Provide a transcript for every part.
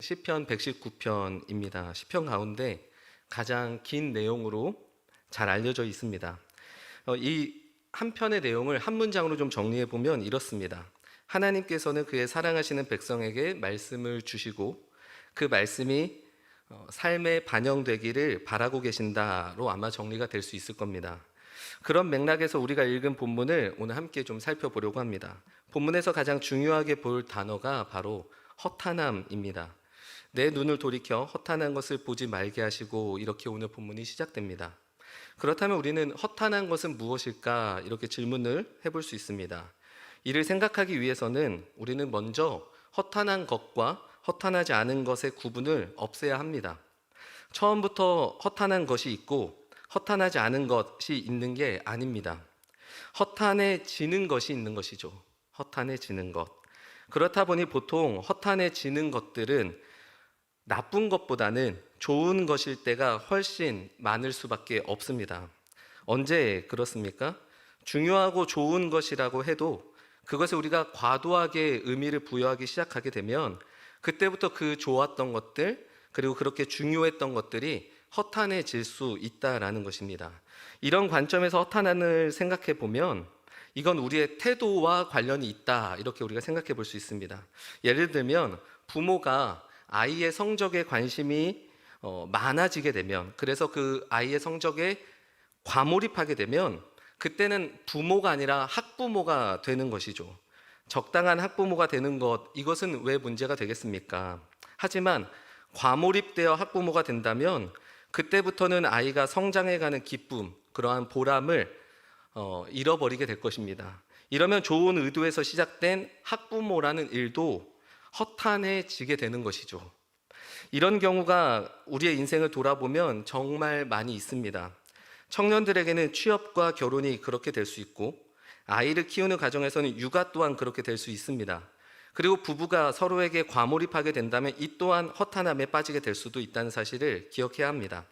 시편 119편입니다. 시편 가운데 가장 긴 내용으로 잘 알려져 있습니다. 이 한 편의 내용을 한 문장으로 좀 정리해 보면 이렇습니다. 하나님께서는 그의 사랑하시는 백성에게 말씀을 주시고 그 말씀이 삶에 반영되기를 바라고 계신다로 아마 정리가 될 수 있을 겁니다. 그런 맥락에서 우리가 읽은 본문을 오늘 함께 좀 살펴보려고 합니다. 본문에서 가장 중요하게 볼 단어가 바로 허탄함입니다. 내 눈을 돌이켜 허탄한 것을 보지 말게 하시고, 이렇게 오늘 본문이 시작됩니다. 그렇다면 우리는 허탄한 것은 무엇일까? 이렇게 질문을 해볼 수 있습니다. 이를 생각하기 위해서는 우리는 먼저 허탄한 것과 허탄하지 않은 것의 구분을 없애야 합니다. 처음부터 허탄한 것이 있고 허탄하지 않은 것이 있는 게 아닙니다. 허탄해지는 것이 있는 것이죠. 허탄해지는 것. 그렇다 보니 보통 허탄해지는 것들은 나쁜 것보다는 좋은 것일 때가 훨씬 많을 수밖에 없습니다. 언제 그렇습니까? 중요하고 좋은 것이라고 해도 그것을 우리가 과도하게 의미를 부여하기 시작하게 되면 그때부터 그 좋았던 것들, 그리고 그렇게 중요했던 것들이 허탄해질 수 있다라는 것입니다. 이런 관점에서 허탄함을 생각해 보면 이건 우리의 태도와 관련이 있다, 이렇게 우리가 생각해 볼 수 있습니다. 예를 들면 부모가 아이의 성적에 관심이 많아지게 되면, 그래서 그 아이의 성적에 과몰입하게 되면 그때는 부모가 아니라 학부모가 되는 것이죠. 적당한 학부모가 되는 것, 이것은 왜 문제가 되겠습니까? 하지만 과몰입되어 학부모가 된다면 그때부터는 아이가 성장해가는 기쁨, 그러한 보람을 잃어버리게 될 것입니다. 이러면 좋은 의도에서 시작된 학부모라는 일도 허탄해지게 되는 것이죠. 이런 경우가 우리의 인생을 돌아보면 정말 많이 있습니다. 청년들에게는 취업과 결혼이 그렇게 될 수 있고, 아이를 키우는 가정에서는 육아 또한 그렇게 될 수 있습니다. 그리고 부부가 서로에게 과몰입하게 된다면 이 또한 허탄함에 빠지게 될 수도 있다는 사실을 기억해야 합니다.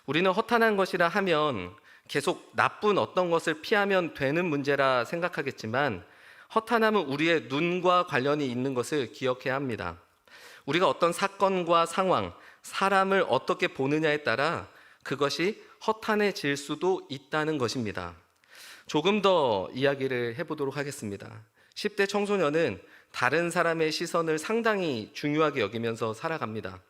우리는 허탄한 것이라 하면 계속 나쁜 어떤 것을 피하면 되는 문제라 생각하겠지만, 허탄함은 우리의 눈과 관련이 있는 것을 기억해야 합니다. 우리가 어떤 사건과 상황, 사람을 어떻게 보느냐에 따라 그것이 허탄해질 수도 있다는 것입니다. 조금 더 이야기를 해보도록 하겠습니다. 10대 청소년은 다른 사람의 시선을 상당히 중요하게 여기면서 살아갑니다.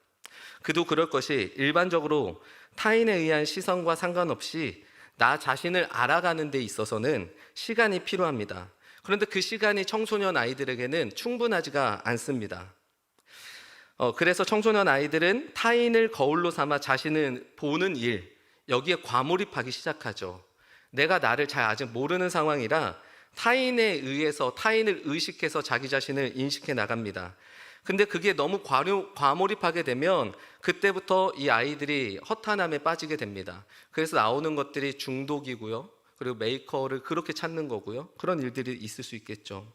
그도 그럴 것이, 일반적으로 타인에 의한 시선과 상관없이 나 자신을 알아가는 데 있어서는 시간이 필요합니다. 그런데 그 시간이 청소년 아이들에게는 충분하지가 않습니다. 그래서 청소년 아이들은 타인을 거울로 삼아 자신을 보는 일, 여기에 과몰입하기 시작하죠. 내가 나를 잘 아직 모르는 상황이라 타인에 의해서, 타인을 의식해서 자기 자신을 인식해 나갑니다. 근데 그게 너무 과몰입하게 되면 그때부터 이 아이들이 허탄함에 빠지게 됩니다. 그래서 나오는 것들이 중독이고요, 그리고 메이커를 그렇게 찾는 거고요, 그런 일들이 있을 수 있겠죠.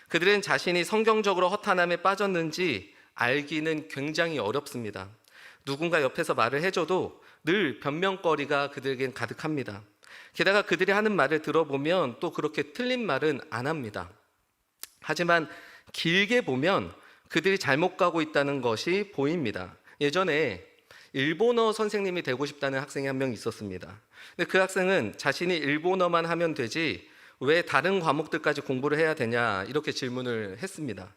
그들은 자신이 성경적으로 허탄함에 빠졌는지 알기는 굉장히 어렵습니다. 누군가 옆에서 말을 해줘도 늘 변명거리가 그들에겐 가득합니다. 게다가 그들이 하는 말을 들어보면 또 그렇게 틀린 말은 안 합니다. 하지만 길게 보면 그들이 잘못 가고 있다는 것이 보입니다. 예전에 일본어 선생님이 되고 싶다는 학생이 한 명 있었습니다. 근데 그 학생은 자신이 일본어만 하면 되지 왜 다른 과목들까지 공부를 해야 되냐, 이렇게 질문을 했습니다.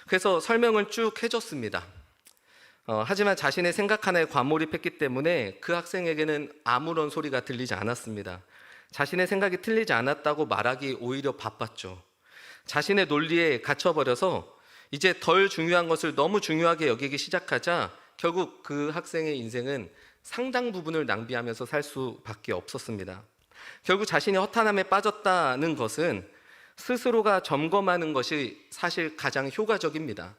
그래서 설명을 쭉 해줬습니다. 하지만 자신의 생각 하나에 과몰입했기 때문에 그 학생에게는 아무런 소리가 들리지 않았습니다. 자신의 생각이 틀리지 않았다고 말하기 오히려 바빴죠. 자신의 논리에 갇혀버려서 이제 덜 중요한 것을 너무 중요하게 여기기 시작하자 결국 그 학생의 인생은 상당 부분을 낭비하면서 살 수밖에 없었습니다. 결국 자신이 허탄함에 빠졌다는 것은 스스로가 점검하는 것이 사실 가장 효과적입니다.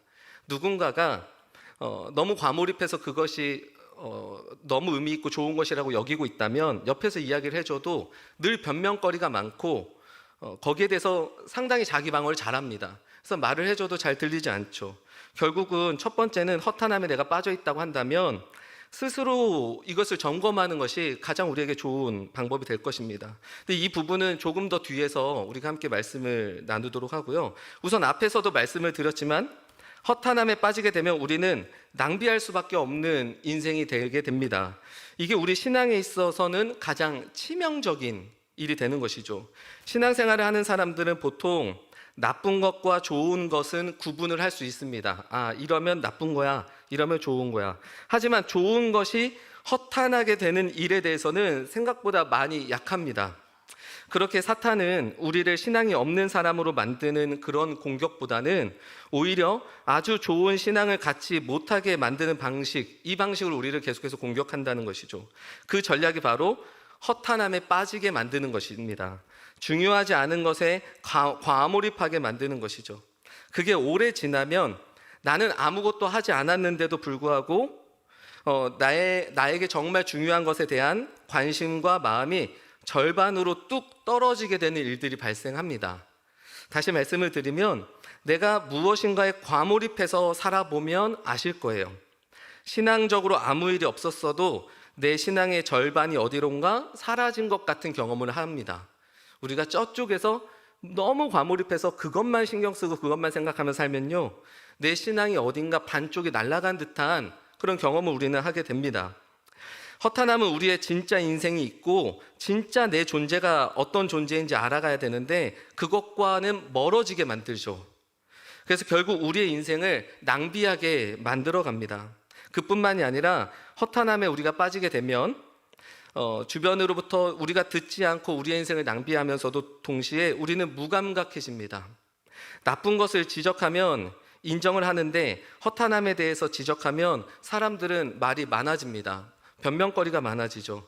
누군가가 너무 과몰입해서 그것이 너무 의미 있고 좋은 것이라고 여기고 있다면 옆에서 이야기를 해줘도 늘 변명거리가 많고 거기에 대해서 상당히 자기 방어를 잘합니다. 그래서 말을 해줘도 잘 들리지 않죠. 결국은 첫 번째는 허탄함에 내가 빠져 있다고 한다면 스스로 이것을 점검하는 것이 가장 우리에게 좋은 방법이 될 것입니다. 근데 이 부분은 조금 더 뒤에서 우리가 함께 말씀을 나누도록 하고요. 우선 앞에서도 말씀을 드렸지만 허탄함에 빠지게 되면 우리는 낭비할 수밖에 없는 인생이 되게 됩니다. 이게 우리 신앙에 있어서는 가장 치명적인 일이 되는 것이죠. 신앙생활을 하는 사람들은 보통 나쁜 것과 좋은 것은 구분을 할 수 있습니다. 이러면 나쁜 거야, 이러면 좋은 거야. 하지만 좋은 것이 허탄하게 되는 일에 대해서는 생각보다 많이 약합니다. 그렇게 사탄은 우리를 신앙이 없는 사람으로 만드는 그런 공격보다는 오히려 아주 좋은 신앙을 갖지 못하게 만드는 방식, 이 방식으로 우리를 계속해서 공격한다는 것이죠. 그 전략이 바로 허탄함에 빠지게 만드는 것입니다. 중요하지 않은 것에 과몰입하게 만드는 것이죠. 그게 오래 지나면 나는 아무것도 하지 않았는데도 불구하고 나에게 정말 중요한 것에 대한 관심과 마음이 절반으로 뚝 떨어지게 되는 일들이 발생합니다. 다시 말씀을 드리면 내가 무엇인가에 과몰입해서 살아보면 아실 거예요. 신앙적으로 아무 일이 없었어도 내 신앙의 절반이 어디론가 사라진 것 같은 경험을 합니다. 우리가 저쪽에서 너무 과몰입해서 그것만 신경 쓰고 그것만 생각하며 살면요, 내 신앙이 어딘가 반쪽이 날아간 듯한 그런 경험을 우리는 하게 됩니다. 허탄함은 우리의 진짜 인생이 있고 진짜 내 존재가 어떤 존재인지 알아가야 되는데 그것과는 멀어지게 만들죠. 그래서 결국 우리의 인생을 낭비하게 만들어 갑니다. 그뿐만이 아니라 허탄함에 우리가 빠지게 되면 주변으로부터 우리가 듣지 않고 우리의 인생을 낭비하면서도 동시에 우리는 무감각해집니다. 나쁜 것을 지적하면 인정을 하는데 허탄함에 대해서 지적하면 사람들은 말이 많아집니다. 변명거리가 많아지죠.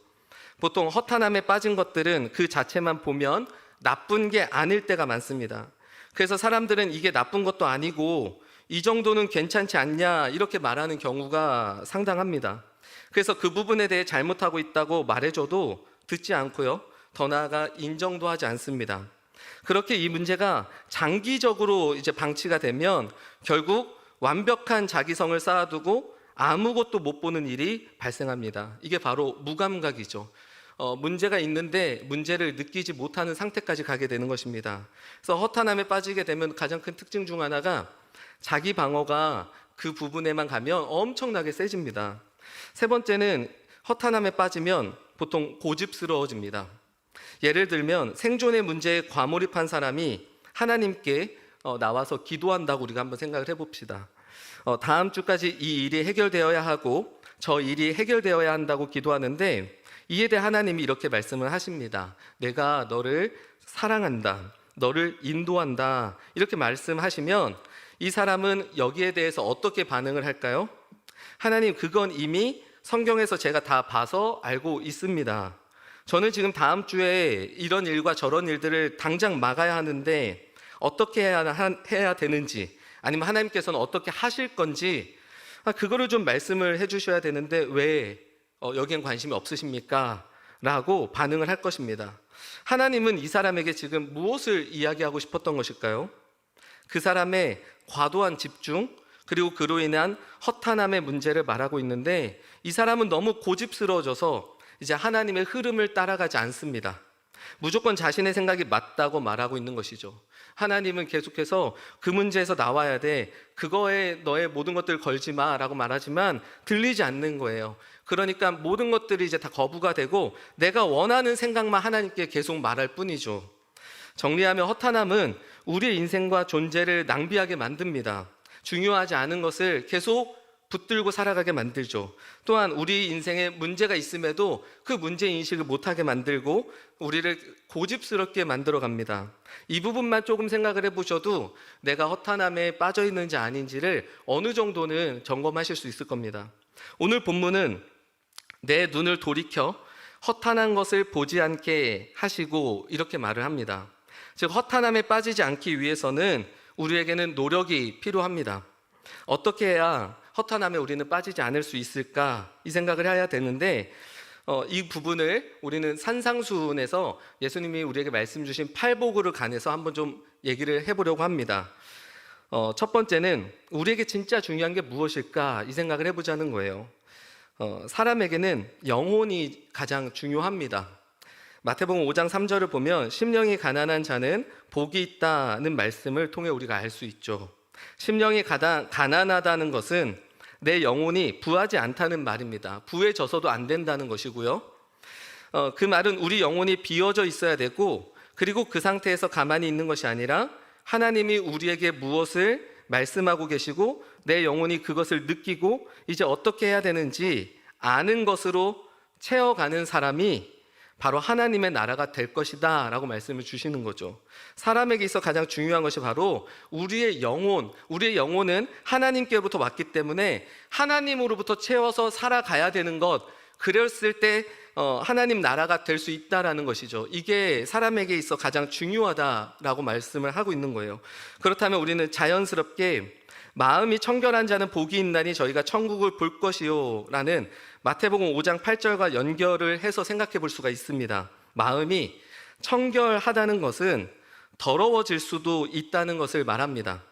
보통 허탄함에 빠진 것들은 그 자체만 보면 나쁜 게 아닐 때가 많습니다. 그래서 사람들은 이게 나쁜 것도 아니고 이 정도는 괜찮지 않냐 이렇게 말하는 경우가 상당합니다. 그래서 그 부분에 대해 잘못하고 있다고 말해줘도 듣지 않고요, 더 나아가 인정도 하지 않습니다. 그렇게 이 문제가 장기적으로 이제 방치가 되면 결국 완벽한 자기성을 쌓아두고 아무것도 못 보는 일이 발생합니다. 이게 바로 무감각이죠. 문제가 있는데 문제를 느끼지 못하는 상태까지 가게 되는 것입니다. 그래서 허탄함에 빠지게 되면 가장 큰 특징 중 하나가 자기 방어가 그 부분에만 가면 엄청나게 세집니다. 세 번째는 허탄함에 빠지면 보통 고집스러워집니다. 예를 들면 생존의 문제에 과몰입한 사람이 하나님께 나와서 기도한다고 우리가 한번 생각을 해봅시다. 다음 주까지 이 일이 해결되어야 하고 저 일이 해결되어야 한다고 기도하는데 이에 대해 하나님이 이렇게 말씀을 하십니다. 내가 너를 사랑한다, 너를 인도한다, 이렇게 말씀하시면 이 사람은 여기에 대해서 어떻게 반응을 할까요? 하나님, 그건 이미 성경에서 제가 다 봐서 알고 있습니다. 저는 지금 다음 주에 이런 일과 저런 일들을 당장 막아야 하는데 어떻게 해야 되는지, 아니면 하나님께서는 어떻게 하실 건지 그거를 좀 말씀을 해주셔야 되는데 왜 여기엔 관심이 없으십니까? 라고 반응을 할 것입니다. 하나님은 이 사람에게 지금 무엇을 이야기하고 싶었던 것일까요? 그 사람의 과도한 집중, 그리고 그로 인한 허탄함의 문제를 말하고 있는데 이 사람은 너무 고집스러워져서 이제 하나님의 흐름을 따라가지 않습니다. 무조건 자신의 생각이 맞다고 말하고 있는 것이죠. 하나님은 계속해서 그 문제에서 나와야 돼, 그거에 너의 모든 것들을 걸지 마 라고 말하지만 들리지 않는 거예요. 그러니까 모든 것들이 이제 다 거부가 되고 내가 원하는 생각만 하나님께 계속 말할 뿐이죠. 정리하면 허탄함은 우리의 인생과 존재를 낭비하게 만듭니다. 중요하지 않은 것을 계속 붙들고 살아가게 만들죠. 또한 우리 인생에 문제가 있음에도 그 문제 인식을 못하게 만들고 우리를 고집스럽게 만들어 갑니다. 이 부분만 조금 생각을 해보셔도 내가 허탄함에 빠져 있는지 아닌지를 어느 정도는 점검하실 수 있을 겁니다. 오늘 본문은 내 눈을 돌이켜 허탄한 것을 보지 않게 하시고 이렇게 말을 합니다. 즉 허탄함에 빠지지 않기 위해서는 우리에게는 노력이 필요합니다. 어떻게 해야 허탄함에 우리는 빠지지 않을 수 있을까, 이 생각을 해야 되는데 이 부분을 우리는 산상수훈에서 예수님이 우리에게 말씀 주신 팔복으로 간해서 한번 좀 얘기를 해보려고 합니다. 첫 번째는 우리에게 진짜 중요한 게 무엇일까, 이 생각을 해보자는 거예요. 사람에게는 영혼이 가장 중요합니다. 마태복음 5장 3절을 보면 심령이 가난한 자는 복이 있다는 말씀을 통해 우리가 알 수 있죠. 심령이 가난하다는 것은 내 영혼이 부하지 않다는 말입니다. 부해져서도 안 된다는 것이고요. 그 말은 우리 영혼이 비어져 있어야 되고, 그리고 그 상태에서 가만히 있는 것이 아니라 하나님이 우리에게 무엇을 말씀하고 계시고 내 영혼이 그것을 느끼고 이제 어떻게 해야 되는지 아는 것으로 채워가는 사람이 바로 하나님의 나라가 될 것이다 라고 말씀을 주시는 거죠. 사람에게 있어 가장 중요한 것이 바로 우리의 영혼은 하나님께로부터 왔기 때문에 하나님으로부터 채워서 살아가야 되는 것, 그랬을 때 하나님 나라가 될 수 있다라는 것이죠. 이게 사람에게 있어 가장 중요하다라고 말씀을 하고 있는 거예요. 그렇다면 우리는 자연스럽게 마음이 청결한 자는 복이 있나니 저희가 천국을 볼 것이요 라는 마태복음 5장 8절과 연결을 해서 생각해 볼 수가 있습니다. 마음이 청결하다는 것은 더러워질 수도 있다는 것을 말합니다.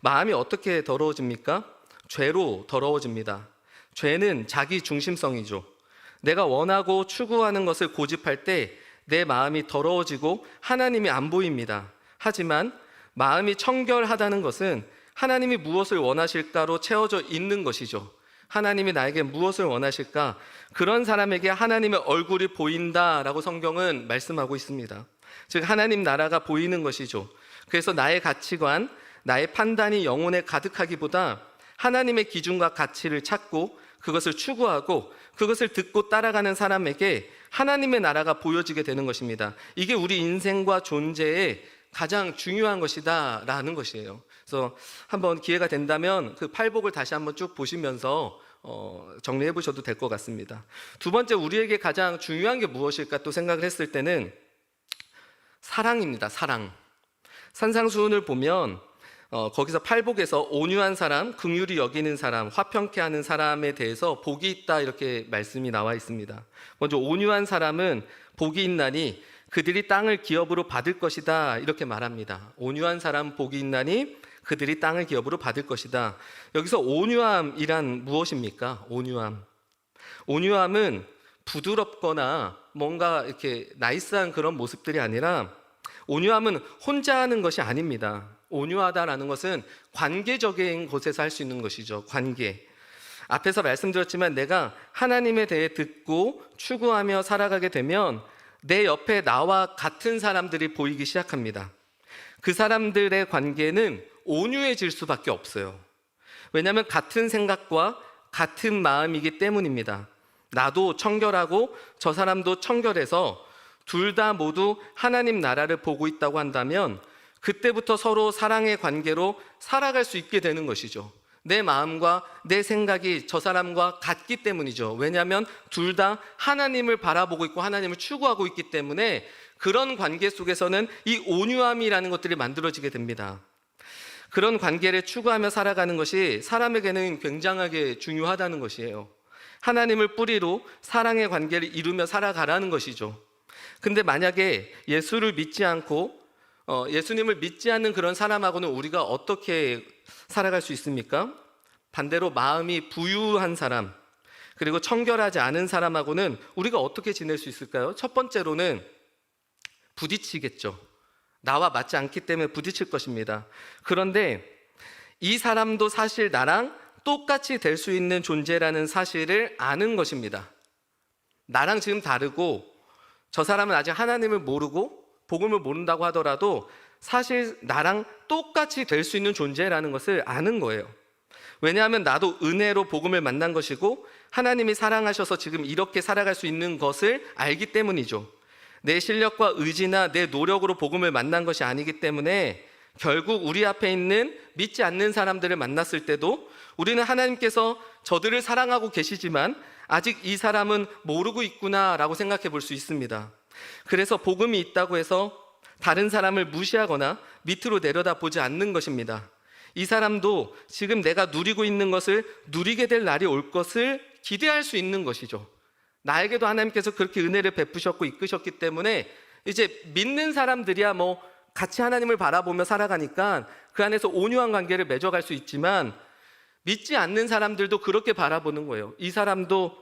마음이 어떻게 더러워집니까? 죄로 더러워집니다. 죄는 자기 중심성이죠. 내가 원하고 추구하는 것을 고집할 때 내 마음이 더러워지고 하나님이 안 보입니다. 하지만 마음이 청결하다는 것은 하나님이 무엇을 원하실까로 채워져 있는 것이죠. 하나님이 나에게 무엇을 원하실까? 그런 사람에게 하나님의 얼굴이 보인다라고 성경은 말씀하고 있습니다. 즉 하나님 나라가 보이는 것이죠. 그래서 나의 가치관, 나의 판단이 영혼에 가득하기보다 하나님의 기준과 가치를 찾고 그것을 추구하고 그것을 듣고 따라가는 사람에게 하나님의 나라가 보여지게 되는 것입니다. 이게 우리 인생과 존재에 가장 중요한 것이다 라는 것이에요. 그래서 한번 기회가 된다면 그 팔복을 다시 한번 쭉 보시면서 정리해 보셔도 될 것 같습니다. 두 번째, 우리에게 가장 중요한 게 무엇일까 또 생각을 했을 때는 사랑입니다. 사랑. 산상수훈을 보면 거기서 팔복에서 온유한 사람, 긍휼히 여기는 사람, 화평케 하는 사람에 대해서 복이 있다 이렇게 말씀이 나와 있습니다. 먼저 온유한 사람은 복이 있나니 그들이 땅을 기업으로 받을 것이다 이렇게 말합니다. 온유한 사람 복이 있나니 그들이 땅을 기업으로 받을 것이다. 여기서 온유함이란 무엇입니까? 온유함은 부드럽거나 뭔가 이렇게 나이스한 그런 모습들이 아니라 온유함은 혼자 하는 것이 아닙니다. 온유하다라는 것은 관계적인 곳에서 할 수 있는 것이죠. 관계. 앞에서 말씀드렸지만 내가 하나님에 대해 듣고 추구하며 살아가게 되면 내 옆에 나와 같은 사람들이 보이기 시작합니다. 그 사람들의 관계는 온유해질 수밖에 없어요. 왜냐하면 같은 생각과 같은 마음이기 때문입니다. 나도 청결하고 저 사람도 청결해서 둘 다 모두 하나님 나라를 보고 있다고 한다면 그때부터 서로 사랑의 관계로 살아갈 수 있게 되는 것이죠. 내 마음과 내 생각이 저 사람과 같기 때문이죠. 왜냐하면 둘 다 하나님을 바라보고 있고 하나님을 추구하고 있기 때문에 그런 관계 속에서는 이 온유함이라는 것들이 만들어지게 됩니다. 그런 관계를 추구하며 살아가는 것이 사람에게는 굉장하게 중요하다는 것이에요. 하나님을 뿌리로 사랑의 관계를 이루며 살아가라는 것이죠. 근데 만약에 예수를 믿지 않고 예수님을 믿지 않는 그런 사람하고는 우리가 어떻게 살아갈 수 있습니까? 반대로 마음이 부유한 사람, 그리고 청결하지 않은 사람하고는 우리가 어떻게 지낼 수 있을까요? 첫 번째로는 부딪히겠죠. 나와 맞지 않기 때문에 부딪힐 것입니다. 그런데 이 사람도 사실 나랑 똑같이 될 수 있는 존재라는 사실을 아는 것입니다. 나랑 지금 다르고 저 사람은 아직 하나님을 모르고 복음을 모른다고 하더라도 사실 나랑 똑같이 될 수 있는 존재라는 것을 아는 거예요. 왜냐하면 나도 은혜로 복음을 만난 것이고 하나님이 사랑하셔서 지금 이렇게 살아갈 수 있는 것을 알기 때문이죠. 내 실력과 의지나 내 노력으로 복음을 만난 것이 아니기 때문에 결국 우리 앞에 있는 믿지 않는 사람들을 만났을 때도 우리는 하나님께서 저들을 사랑하고 계시지만 아직 이 사람은 모르고 있구나라고 생각해 볼 수 있습니다. 그래서 복음이 있다고 해서 다른 사람을 무시하거나 밑으로 내려다보지 않는 것입니다. 이 사람도 지금 내가 누리고 있는 것을 누리게 될 날이 올 것을 기대할 수 있는 것이죠. 나에게도 하나님께서 그렇게 은혜를 베푸셨고 이끄셨기 때문에 이제 믿는 사람들이야 뭐 같이 하나님을 바라보며 살아가니까 그 안에서 온유한 관계를 맺어갈 수 있지만 믿지 않는 사람들도 그렇게 바라보는 거예요. 이 사람도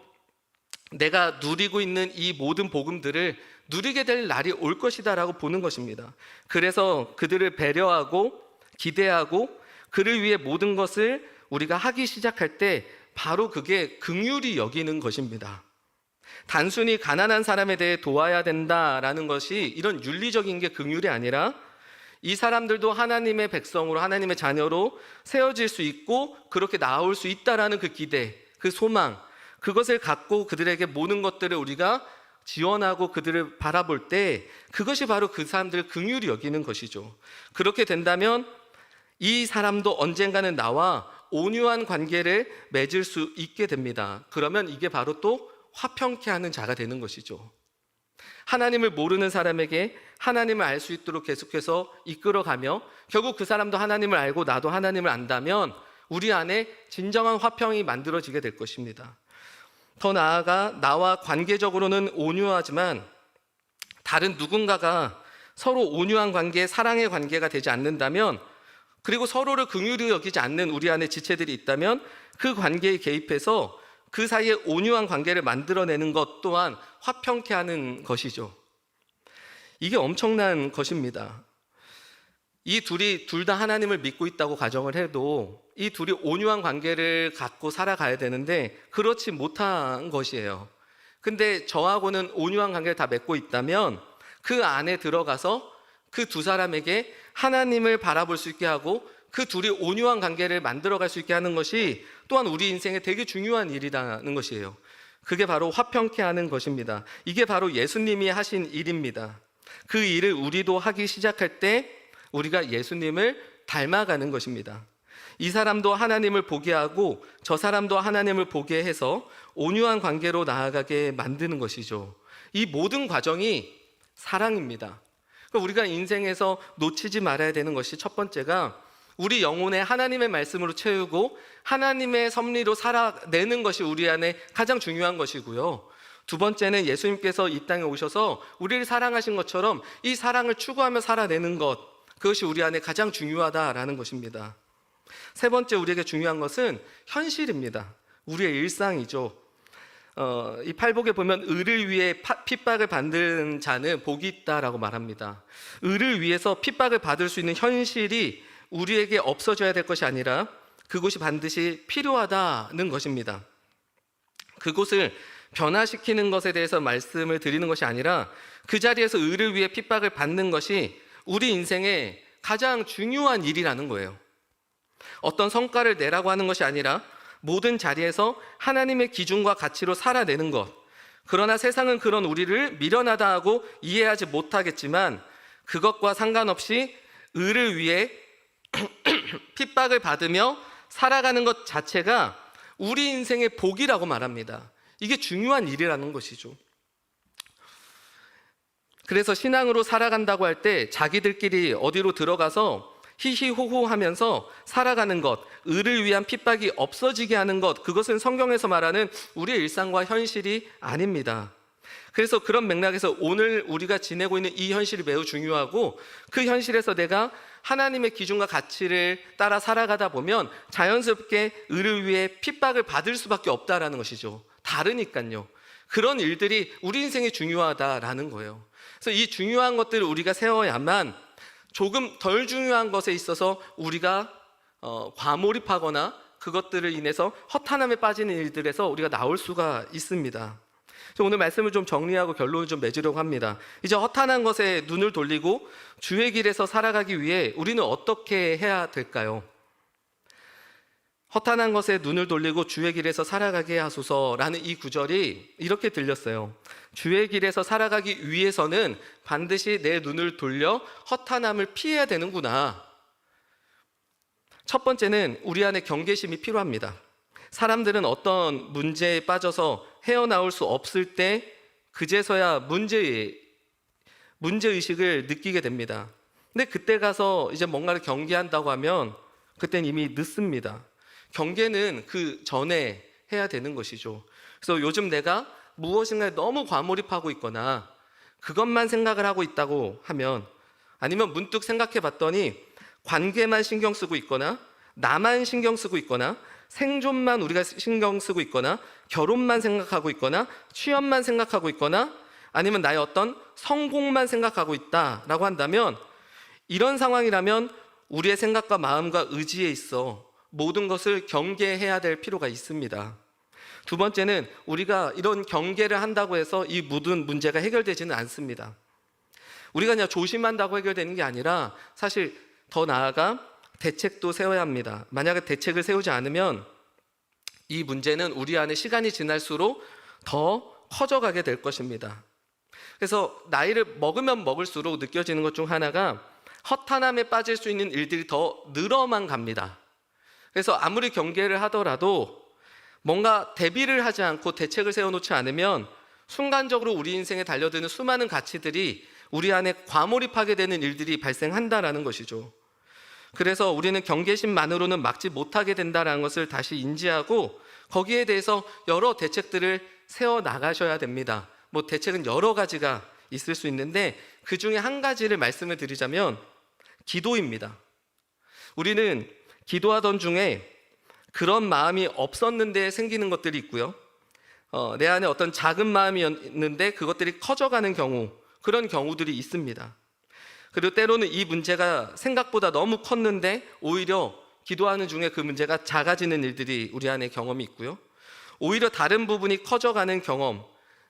내가 누리고 있는 이 모든 복음들을 누리게 될 날이 올 것이다 라고 보는 것입니다. 그래서 그들을 배려하고 기대하고 그를 위해 모든 것을 우리가 하기 시작할 때 바로 그게 긍휼히 여기는 것입니다. 단순히 가난한 사람에 대해 도와야 된다라는 것이 이런 윤리적인 게 긍휼이 아니라 이 사람들도 하나님의 백성으로 하나님의 자녀로 세워질 수 있고 그렇게 나올 수 있다라는 그 기대, 그 소망, 그것을 갖고 그들에게 모든 것들을 우리가 지원하고 그들을 바라볼 때 그것이 바로 그 사람들을 긍휼히 여기는 것이죠. 그렇게 된다면 이 사람도 언젠가는 나와 온유한 관계를 맺을 수 있게 됩니다. 그러면 이게 바로 또 화평케 하는 자가 되는 것이죠. 하나님을 모르는 사람에게 하나님을 알 수 있도록 계속해서 이끌어가며 결국 그 사람도 하나님을 알고 나도 하나님을 안다면 우리 안에 진정한 화평이 만들어지게 될 것입니다. 더 나아가 나와 관계적으로는 온유하지만 다른 누군가가 서로 온유한 관계, 사랑의 관계가 되지 않는다면, 그리고 서로를 긍휼히 여기지 않는 우리 안에 지체들이 있다면 그 관계에 개입해서 그 사이에 온유한 관계를 만들어내는 것 또한 화평케 하는 것이죠. 이게 엄청난 것입니다. 이 둘이 둘 다 하나님을 믿고 있다고 가정을 해도 이 둘이 온유한 관계를 갖고 살아가야 되는데 그렇지 못한 것이에요. 근데 저하고는 온유한 관계를 다 맺고 있다면 그 안에 들어가서 그 두 사람에게 하나님을 바라볼 수 있게 하고 그 둘이 온유한 관계를 만들어갈 수 있게 하는 것이 또한 우리 인생에 되게 중요한 일이라는 것이에요. 그게 바로 화평케 하는 것입니다. 이게 바로 예수님이 하신 일입니다. 그 일을 우리도 하기 시작할 때 우리가 예수님을 닮아가는 것입니다. 이 사람도 하나님을 보게 하고 저 사람도 하나님을 보게 해서 온유한 관계로 나아가게 만드는 것이죠. 이 모든 과정이 사랑입니다. 우리가 인생에서 놓치지 말아야 되는 것이 첫 번째가 우리 영혼에 하나님의 말씀으로 채우고 하나님의 섭리로 살아내는 것이 우리 안에 가장 중요한 것이고요. 두 번째는 예수님께서 이 땅에 오셔서 우리를 사랑하신 것처럼 이 사랑을 추구하며 살아내는 것, 그것이 우리 안에 가장 중요하다라는 것입니다. 세 번째 우리에게 중요한 것은 현실입니다. 우리의 일상이죠. 이 팔복에 보면 의를 위해 핍박을 받는 자는 복이 있다라고 말합니다. 의를 위해서 핍박을 받을 수 있는 현실이 우리에게 없어져야 될 것이 아니라 그것이 반드시 필요하다는 것입니다. 그것을 변화시키는 것에 대해서 말씀을 드리는 것이 아니라 그 자리에서 의를 위해 핍박을 받는 것이 우리 인생의 가장 중요한 일이라는 거예요. 어떤 성과를 내라고 하는 것이 아니라 모든 자리에서 하나님의 기준과 가치로 살아내는 것. 그러나 세상은 그런 우리를 미련하다 하고 이해하지 못하겠지만 그것과 상관없이 의를 위해 핍박을 받으며 살아가는 것 자체가 우리 인생의 복이라고 말합니다. 이게 중요한 일이라는 것이죠. 그래서 신앙으로 살아간다고 할 때 자기들끼리 어디로 들어가서 히히호호 하면서 살아가는 것, 의를 위한 핍박이 없어지게 하는 것, 그것은 성경에서 말하는 우리의 일상과 현실이 아닙니다. 그래서 그런 맥락에서 오늘 우리가 지내고 있는 이 현실이 매우 중요하고 그 현실에서 내가 하나님의 기준과 가치를 따라 살아가다 보면 자연스럽게 의를 위해 핍박을 받을 수밖에 없다라는 것이죠. 다르니까요. 그런 일들이 우리 인생에 중요하다라는 거예요. 그래서 이 중요한 것들을 우리가 세워야만 조금 덜 중요한 것에 있어서 우리가 과몰입하거나 그것들을 인해서 허탄함에 빠지는 일들에서 우리가 나올 수가 있습니다. 오늘 말씀을 좀 정리하고 결론을 좀 맺으려고 합니다. 이제 허탄한 것에 눈을 돌리고 주의 길에서 살아가기 위해 우리는 어떻게 해야 될까요? 허탄한 것에 눈을 돌리고 주의 길에서 살아가게 하소서라는 이 구절이 이렇게 들렸어요. 주의 길에서 살아가기 위해서는 반드시 내 눈을 돌려 허탄함을 피해야 되는구나. 첫 번째는 우리 안에 경계심이 필요합니다. 사람들은 어떤 문제에 빠져서 헤어나올 수 없을 때 그제서야 문제의식을 느끼게 됩니다. 근데 그때 가서 이제 뭔가를 경계한다고 하면 그때는 이미 늦습니다. 경계는 그 전에 해야 되는 것이죠. 그래서 요즘 내가 무엇인가에 너무 과몰입하고 있거나 그것만 생각을 하고 있다고 하면, 아니면 문득 생각해 봤더니 관계만 신경 쓰고 있거나 나만 신경 쓰고 있거나 생존만 우리가 신경 쓰고 있거나 결혼만 생각하고 있거나 취업만 생각하고 있거나 아니면 나의 어떤 성공만 생각하고 있다라고 한다면, 이런 상황이라면 우리의 생각과 마음과 의지에 있어 모든 것을 경계해야 될 필요가 있습니다. 두 번째는 우리가 이런 경계를 한다고 해서 이 모든 문제가 해결되지는 않습니다. 우리가 그냥 조심한다고 해결되는 게 아니라 사실 더 나아가 대책도 세워야 합니다. 만약에 대책을 세우지 않으면 이 문제는 우리 안에 시간이 지날수록 더 커져가게 될 것입니다. 그래서 나이를 먹으면 먹을수록 느껴지는 것 중 하나가 허탄함에 빠질 수 있는 일들이 더 늘어만 갑니다. 그래서 아무리 경계를 하더라도 뭔가 대비를 하지 않고 대책을 세워놓지 않으면 순간적으로 우리 인생에 달려드는 수많은 가치들이 우리 안에 과몰입하게 되는 일들이 발생한다라는 것이죠. 그래서 우리는 경계심만으로는 막지 못하게 된다는 것을 다시 인지하고 거기에 대해서 여러 대책들을 세워나가셔야 됩니다. 대책은 여러 가지가 있을 수 있는데 그 중에 한 가지를 말씀을 드리자면 기도입니다. 우리는 기도하던 중에 그런 마음이 없었는데 생기는 것들이 있고요. 내 안에 어떤 작은 마음이었는데 그것들이 커져가는 경우, 그런 경우들이 있습니다. 그리고 때로는 이 문제가 생각보다 너무 컸는데 오히려 기도하는 중에 그 문제가 작아지는 일들이 우리 안에 경험이 있고요. 오히려 다른 부분이 커져가는 경험,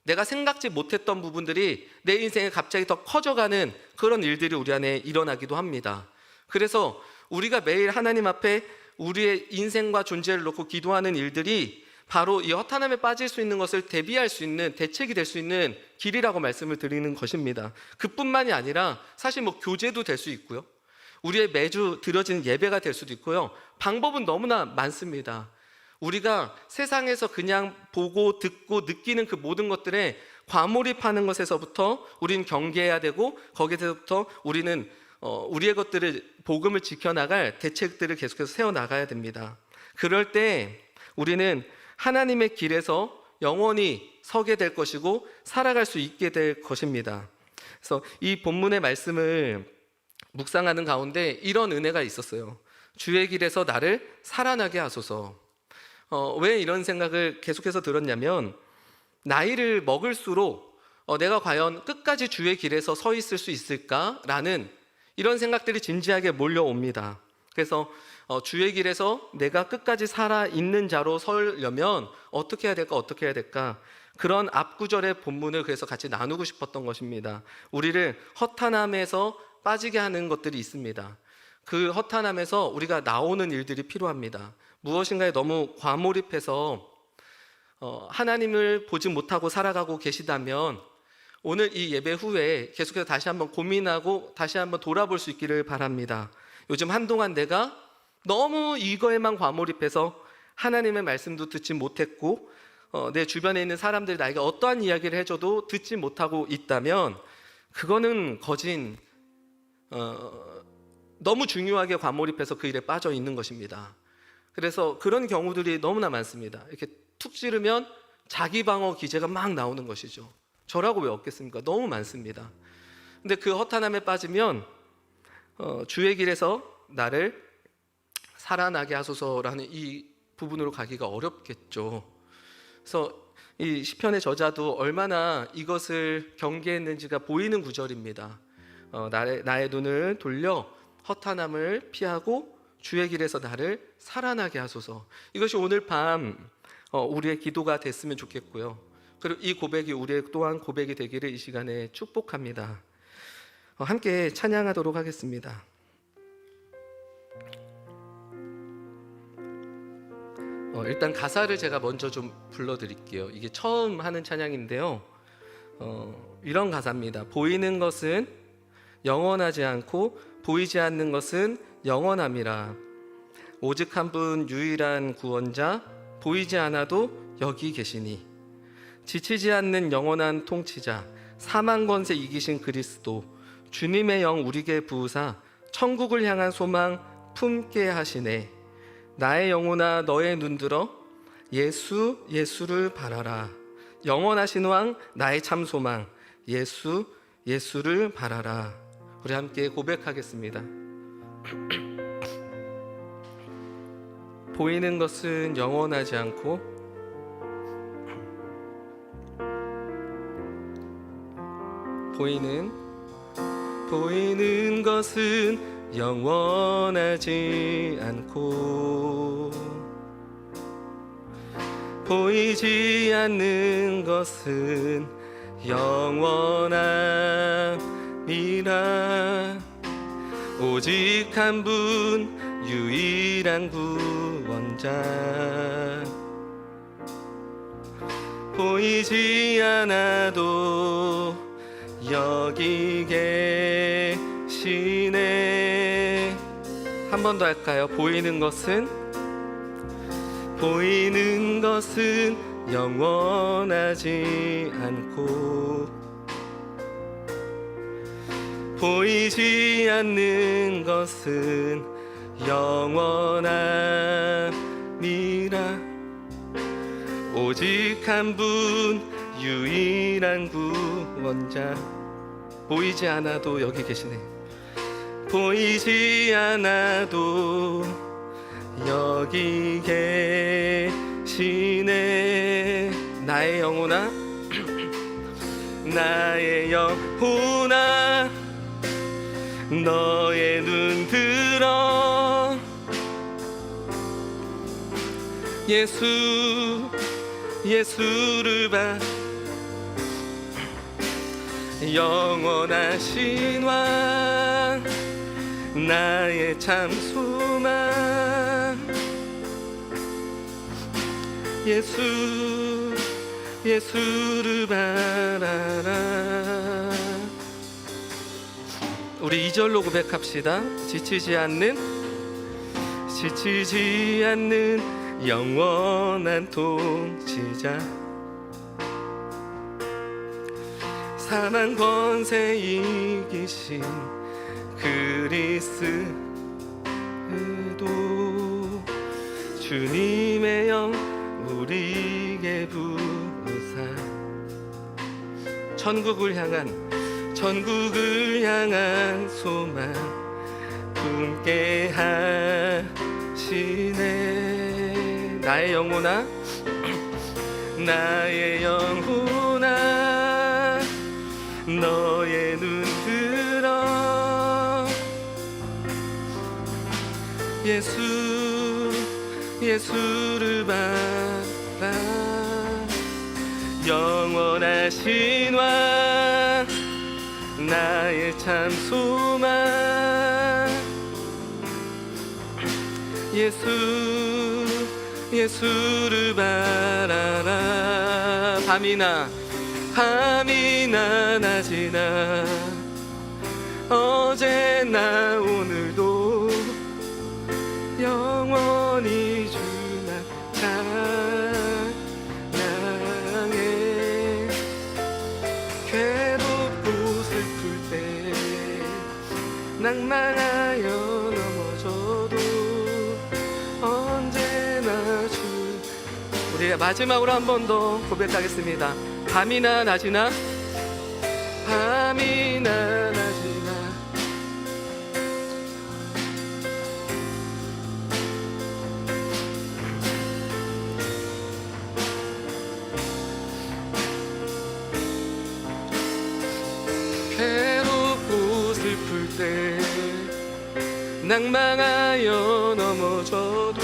내가 생각지 못했던 부분들이 내 인생에 갑자기 더 커져가는 그런 일들이 우리 안에 일어나기도 합니다. 그래서 우리가 매일 하나님 앞에 우리의 인생과 존재를 놓고 기도하는 일들이 바로 이 허탄함에 빠질 수 있는 것을 대비할 수 있는 대책이 될 수 있는 길이라고 말씀을 드리는 것입니다. 그뿐만이 아니라 사실 교제도 될 수 있고요. 우리의 매주 드려지는 예배가 될 수도 있고요. 방법은 너무나 많습니다. 우리가 세상에서 그냥 보고 듣고 느끼는 그 모든 것들에 과몰입하는 것에서부터 우리는 경계해야 되고 거기서부터 우리는 우리의 것들을 복음을 지켜나갈 대책들을 계속해서 세워나가야 됩니다. 그럴 때 우리는 하나님의 길에서 영원히 서게 될 것이고 살아갈 수 있게 될 것입니다. 그래서 이 본문의 말씀을 묵상하는 가운데 이런 은혜가 있었어요. 주의 길에서 나를 살아나게 하소서. 왜 이런 생각을 계속해서 들었냐면 나이를 먹을수록 내가 과연 끝까지 주의 길에서 서 있을 수 있을까라는 이런 생각들이 진지하게 몰려옵니다. 그래서 주의 길에서 내가 끝까지 살아있는 자로 서려면 어떻게 해야 될까? 그런 앞구절의 본문을 그래서 같이 나누고 싶었던 것입니다. 우리를 허탄함에서 빠지게 하는 것들이 있습니다. 그 허탄함에서 우리가 나오는 일들이 필요합니다. 무엇인가에 너무 과몰입해서 하나님을 보지 못하고 살아가고 계시다면 오늘 이 예배 후에 계속해서 다시 한번 고민하고 다시 한번 돌아볼 수 있기를 바랍니다. 요즘 한동안 내가 너무 이거에만 과몰입해서 하나님의 말씀도 듣지 못했고 내 주변에 있는 사람들이 나에게 어떠한 이야기를 해줘도 듣지 못하고 있다면 그거는 거진 너무 중요하게 과몰입해서 그 일에 빠져 있는 것입니다. 그래서 그런 경우들이 너무나 많습니다. 이렇게 툭 찌르면 자기 방어 기제가 막 나오는 것이죠. 저라고 왜 없겠습니까? 너무 많습니다. 근데 그 허탄함에 빠지면 주의 길에서 나를 살아나게 하소서라는 이 부분으로 가기가 어렵겠죠. 그래서 이 시편의 저자도 얼마나 이것을 경계했는지가 보이는 구절입니다. 나의 눈을 돌려 허탄함을 피하고 주의 길에서 나를 살아나게 하소서. 이것이 오늘 밤 우리의 기도가 됐으면 좋겠고요. 그리고 이 고백이 우리의 또한 고백이 되기를 이 시간에 축복합니다. 함께 찬양하도록 하겠습니다. 일단 가사를 제가 먼저 좀 불러드릴게요. 이게 처음 하는 찬양인데요. 이런 가사입니다. 보이는 것은 영원하지 않고 보이지 않는 것은 영원함이라. 오직 한 분 유일한 구원자 보이지 않아도 여기 계시니. 지치지 않는 영원한 통치자 사망 권세 이기신 그리스도 주님의 영 우리에게 부으사 천국을 향한 소망 품게 하시네. 나의 영혼아 너의 눈들어 예수를 바라라. 영원하신 왕 나의 참 소망 예수를 바라라. 우리 함께 고백하겠습니다. 보이는 것은 영원하지 않고 보이는 것은 영원하지 않고 보이지 않는 것은 영원함이라. 오직 한 분 유일한 구원자 보이지 않아도 여기 계시네. 한 번 더 할까요? 보이는 것은 영원하지 않고 보이지 않는 것은 영원함이라. 오직 한 분 유일한 구원자 보이지 않아도 여기 계시네. 보이지 않아도 여기 계시네. 나의 영혼아 나의 영혼아 너의 눈 들어 예수를 봐. 영원하신 왕 나의 참 소망 예수를 바라라. 우리 2절로 고백합시다. 지치지 않는 영원한 통치자 사망 권세 이기신 그리스도 주님의 영 우리에게 부으사 천국을 향한 소망 품게 하시네. 나의 영혼아 너의 눈 들어 예수를 바라. 영원하신 왕 나의 참 소망 예수를 바라라. 밤이나 낮이나 어제나 오늘도 영원히 주나 찬양해. 괴롭고 슬플 때 낭만하여 넘어져도 언제나 주. 우리 마지막으로 한 번 더 고백하겠습니다. 밤이나 낮이나 괴롭고 슬플 때 낭망하여 넘어져도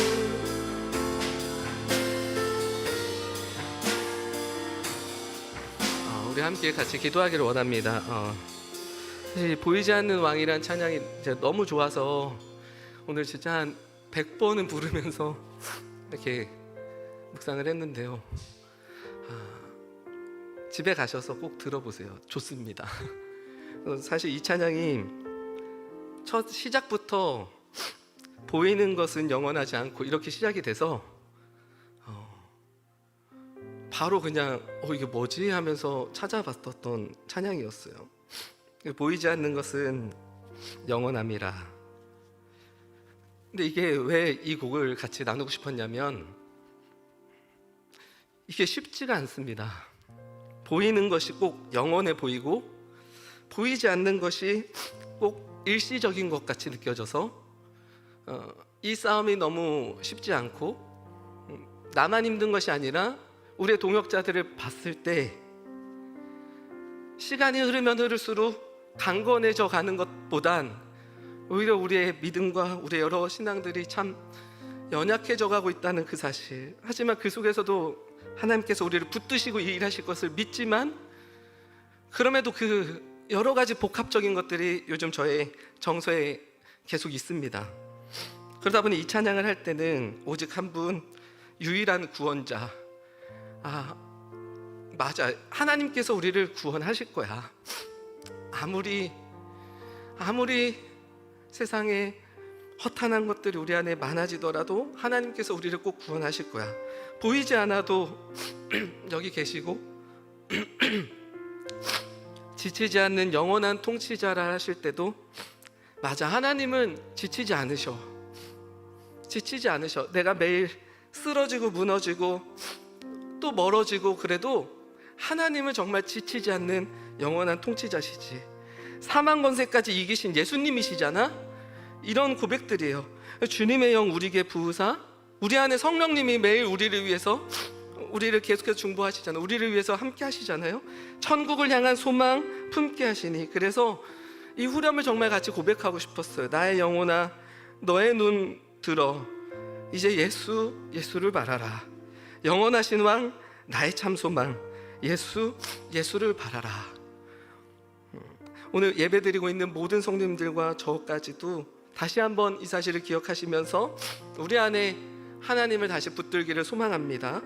우리 함께 같이 기도하기를 원합니다. 사실 보이지 않는 왕이란 찬양이 제가 너무 좋아서 오늘 진짜 한 100번은 부르면서 이렇게 묵상을 했는데요. 집에 가셔서 꼭 들어보세요. 좋습니다. 사실 이 찬양이 첫 시작부터 보이는 것은 영원하지 않고 이렇게 시작이 돼서 바로 그냥 이게 뭐지 하면서 찾아봤었던 찬양이었어요. 보이지 않는 것은 영원함이라. 근데 이게 왜 이 곡을 같이 나누고 싶었냐면 이게 쉽지가 않습니다. 보이는 것이 꼭 영원해 보이고 보이지 않는 것이 꼭 일시적인 것 같이 느껴져서 이 싸움이 너무 쉽지 않고 나만 힘든 것이 아니라 우리의 동역자들을 봤을 때 시간이 흐르면 흐를수록 강건해져 가는 것보단 오히려 우리의 믿음과 우리의 여러 신앙들이 참 연약해져 가고 있다는 그 사실. 하지만 그 속에서도 하나님께서 우리를 붙드시고 일하실 것을 믿지만, 그럼에도 그 여러 가지 복합적인 것들이 요즘 저의 정서에 계속 있습니다. 그러다 보니 이 찬양을 할 때는 오직 한 분, 유일한 구원자, 맞아, 하나님께서 우리를 구원하실 거야. 아무리 세상에 허탄한 것들이 우리 안에 많아지더라도 하나님께서 우리를 꼭 구원하실 거야. 보이지 않아도 여기 계시고 지치지 않는 영원한 통치자라 하실 때도, 맞아, 하나님은 지치지 않으셔. 내가 매일 쓰러지고 무너지고 또 멀어지고 그래도 하나님은 정말 지치지 않는 영원한 통치자시지. 사망 권세까지 이기신 예수님이시잖아. 이런 고백들이에요. 주님의 영 우리에게 부으사, 우리 안에 성령님이 매일 우리를 위해서, 우리를 계속해서 중보하시잖아요. 우리를 위해서 함께 하시잖아요. 천국을 향한 소망 품게 하시니. 그래서 이 후렴을 정말 같이 고백하고 싶었어요. 나의 영혼아, 너의 눈 들어 이제 예수를 바라라. 영원하신 왕, 나의 참 소망, 예수를 바라라. 오늘 예배드리고 있는 모든 성도님들과 저까지도 다시 한번 이 사실을 기억하시면서 우리 안에 하나님을 다시 붙들기를 소망합니다.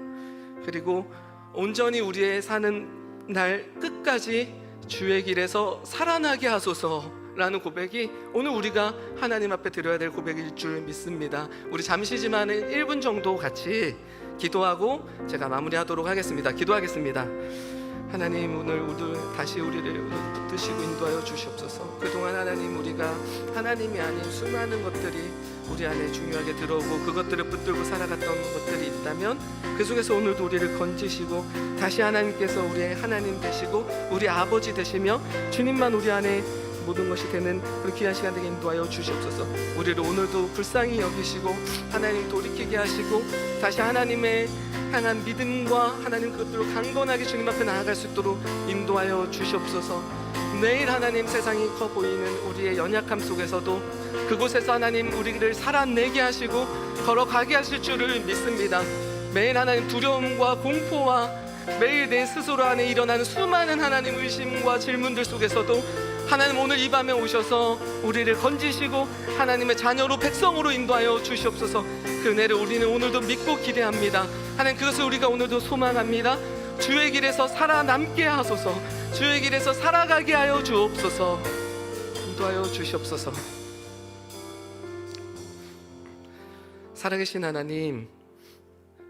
그리고 온전히 우리의 사는 날 끝까지 주의 길에서 살아나게 하소서라는 고백이 오늘 우리가 하나님 앞에 드려야 될 고백일 줄 믿습니다. 우리 잠시지만 1분 정도 같이 기도하고 제가 마무리하도록 하겠습니다. 기도하겠습니다. 하나님, 오늘 다시 우리를 붙드시고 인도하여 주시옵소서. 그동안 하나님, 우리가 하나님이 아닌 수많은 것들이 우리 안에 중요하게 들어오고 그것들을 붙들고 살아갔던 것들이 있다면 그 속에서 오늘도 우리를 건지시고 다시 하나님께서 우리의 하나님 되시고 우리 아버지 되시며 주님만 우리 안에 모든 것이 되는 그런 귀한 시간 되게 인도하여 주시옵소서. 우리를 오늘도 불쌍히 여기시고 하나님 돌이키게 하시고 다시 하나님의 향한 믿음과 하나님 그것들로 강건하게 주님 앞에 나아갈 수 있도록 인도하여 주시옵소서. 매일 하나님, 세상이 커 보이는 우리의 연약함 속에서도 그곳에서 하나님 우리를 살아내게 하시고 걸어가게 하실 줄을 믿습니다. 매일 하나님 두려움과 공포와 매일 내 스스로 안에 일어나는 수많은 하나님 의심과 질문들 속에서도 하나님 오늘 이 밤에 오셔서 우리를 건지시고 하나님의 자녀로 백성으로 인도하여 주시옵소서. 그 은혜를 우리는 오늘도 믿고 기대합니다. 하나님, 그것을 우리가 오늘도 소망합니다. 주의 길에서 살아남게 하소서. 주의 길에서 살아가게 하여 주옵소서. 인도하여 주시옵소서. 살아계신 하나님,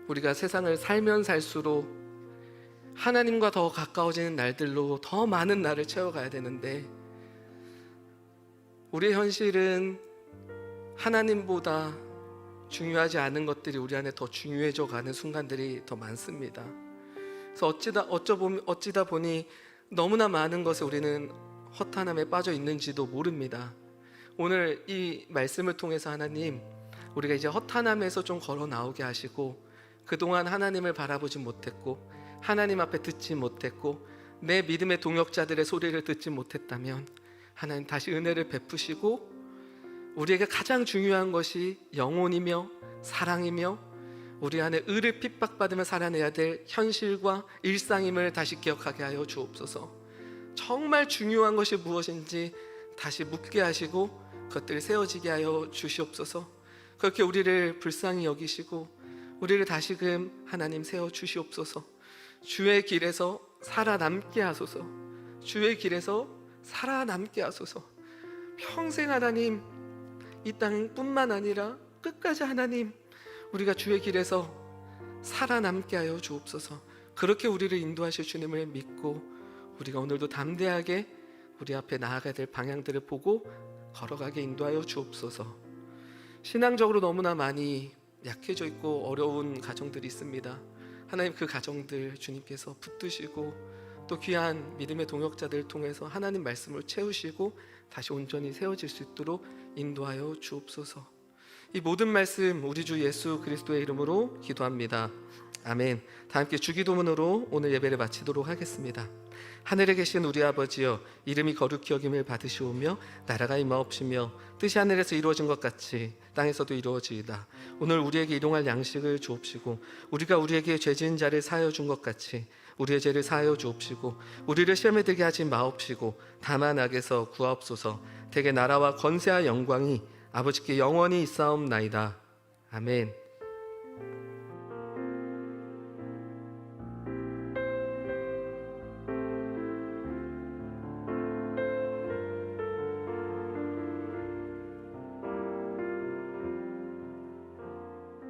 우리가 세상을 살면 살수록 하나님과 더 가까워지는 날들로 더 많은 날을 채워가야 되는데 우리의 현실은 하나님보다 중요하지 않은 것들이 우리 안에 더 중요해져 가는 순간들이 더 많습니다. 그래서 어찌다 보니 너무나 많은 것에 우리는 허탄함에 빠져 있는지도 모릅니다. 오늘 이 말씀을 통해서 하나님, 우리가 이제 허탄함에서 좀 걸어 나오게 하시고 그동안 하나님을 바라보지 못했고 하나님 앞에 듣지 못했고 내 믿음의 동역자들의 소리를 듣지 못했다면 하나님 다시 은혜를 베푸시고 우리에게 가장 중요한 것이 영혼이며 사랑이며 우리 안에 의를 핍박받으며 살아내야 될 현실과 일상임을 다시 기억하게 하여 주옵소서. 정말 중요한 것이 무엇인지 다시 묻게 하시고 그것들을 세워지게 하여 주시옵소서. 그렇게 우리를 불쌍히 여기시고 우리를 다시금 하나님 세워 주시옵소서. 주의 길에서 살아남게 하소서. 주의 길에서 살아남게 하소서. 평생 하나님, 이 땅뿐만 아니라 끝까지 하나님, 우리가 주의 길에서 살아남게 하여 주옵소서. 그렇게 우리를 인도하실 주님을 믿고 우리가 오늘도 담대하게 우리 앞에 나아가야 될 방향들을 보고 걸어가게 인도하여 주옵소서. 신앙적으로 너무나 많이 약해져 있고 어려운 가정들이 있습니다. 하나님, 그 가정들 주님께서 붙드시고 또 귀한 믿음의 동역자들을 통해서 하나님 말씀을 채우시고 다시 온전히 세워질 수 있도록 인도하여 주옵소서. 이 모든 말씀 우리 주 예수 그리스도의 이름으로 기도합니다. 아멘. 다 함께 주기도문으로 오늘 예배를 마치도록 하겠습니다. 하늘에 계신 우리 아버지여, 이름이 거룩히 여김을 받으시오며 나라가 임하옵시며 뜻이 하늘에서 이루어진 것 같이 땅에서도 이루어지이다. 오늘 우리에게 일용할 양식을 주옵시고 우리가 우리에게 죄 지은 자를 사하여 준 것 같이 우리의 죄를 사하여 주옵시고 우리를 시험에 들게 하지 마옵시고 다만 악에서 구하옵소서. 대개 나라와 권세와 영광이 아버지께 영원히 있사옵나이다. 아멘.